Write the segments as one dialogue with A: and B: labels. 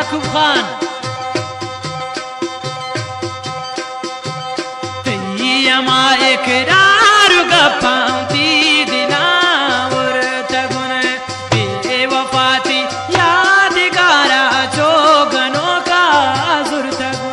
A: याकूब खान तय्यमा इकरार गप्पांती दिलावर तगुन बेवफाती यादगारा जोगनों का जुर तगुन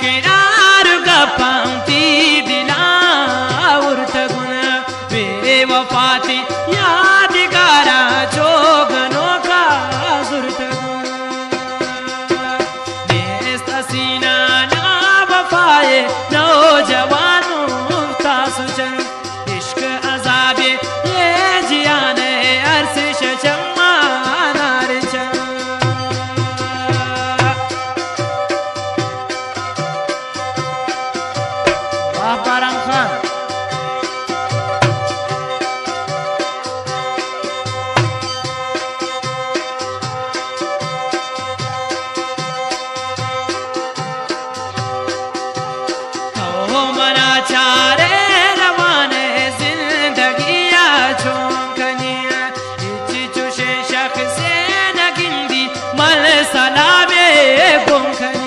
A: किनार गप्पांती दिलावर तगुन बेवफाती यादगारा जोगनों का जुर तगुन नेस्त सीना ना वफाए नौजवानों तासुचन इश्क अजाबे ये जियाने अर्श चम्मा नारचन बाराम खान तो मना चारे रवाने जिंदगिया चौंकनिया इच्चुशे शख से नगिंदी मल सलामे बुंखनी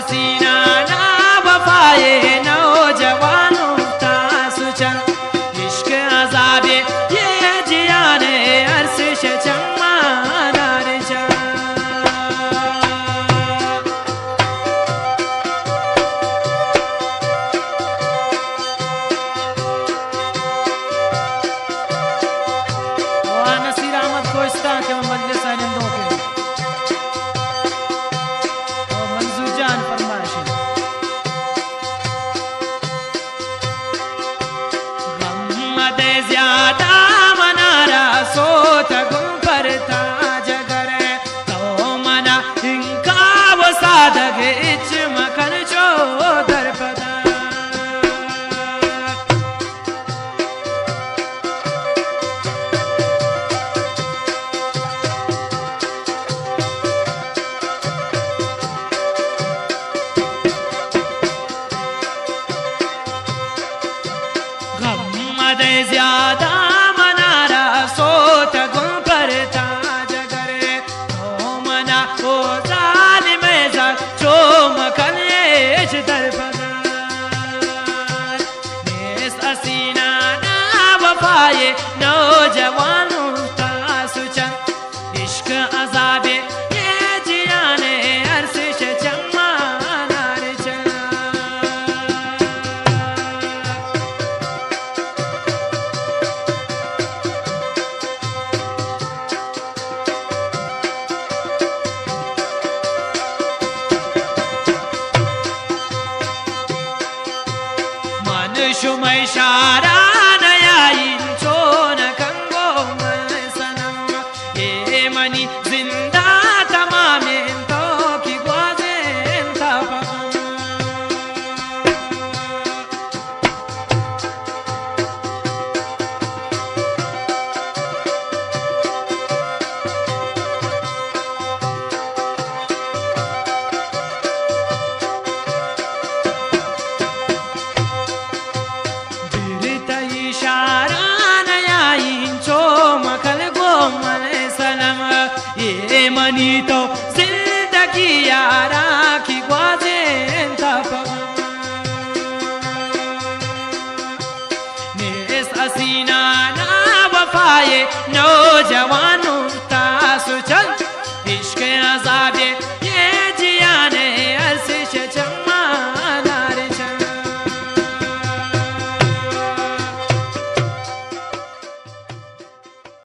A: सीना ना वफाए नौजवानों तासुचन इश्क अजाबे ये जियाने अर्श चम्मा नारचा नसीर अहमद कोस्ता के मजलिस आइंदों के ज्यादा मनारा सोत गुम परता जगर तो मना इनका वो सादग इच मखन चो दरपदा ज्यादा मनारा सोत गुम परता जगर तो मना ओ जालिम ज़ात चो मखन एच दरपदा नेस्त सीना ना वफाए नौजवानों तासुचन इश्क अजाबे ये जियाने अर्श चम्मा नारचन शुमै शारा नया इंचो न कंगो मन सनम ये मनी जिंदा तमाम तो की ग्वाजे इंता ये मनी तो जिंदगी यारा की ग्वाजे नेस हसीना ना वफाए नौजवानों तासुचन इश्क अजाबे